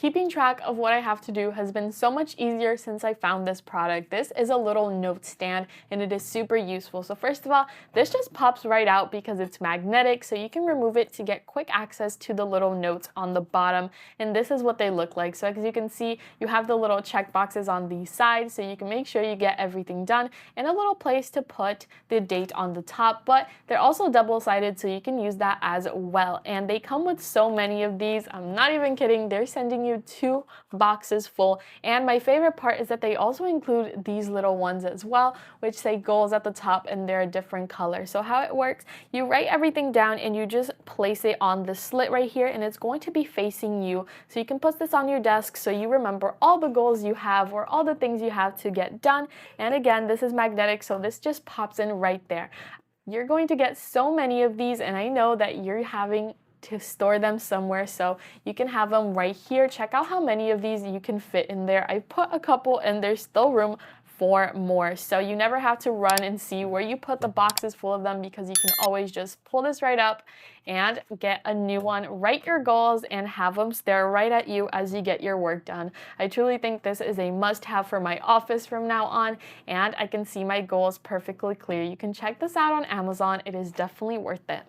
Keeping track of what I have to do has been so much easier since I found this product. This is a little note stand and it is super useful. So first of all, this just pops right out because it's magnetic, so you can remove it to get quick access to the little notes on the bottom. And this is what they look like. So as you can see, you have the little check boxes on the side so you can make sure you get everything done, and a little place to put the date on the top, but they're also double-sided so you can use that as well. And they come with so many of these. I'm not even kidding. They're sending you 2 boxes full. And my favorite part is that they also include these little ones as well, which say goals at the top, and they're a different color. So how it works, you write everything down and you just place it on the slit right here, and it's going to be facing you. So you can put this on your desk so you remember all the goals you have or all the things you have to get done. And again, this is magnetic, so this just pops in right there. You're going to get so many of these, and I know that you're having to store them somewhere, so you can have them right here. Check out how many of these you can fit in there. I put a couple and there's still room for more, so you never have to run and see where you put the boxes full of them, because you can always just pull this right up and get a new one, write your goals, and have them stare right at you as you get your work done. I truly think this is a must-have for my office from now on, and I can see my goals perfectly clear. You can check this out on Amazon. It is definitely worth it.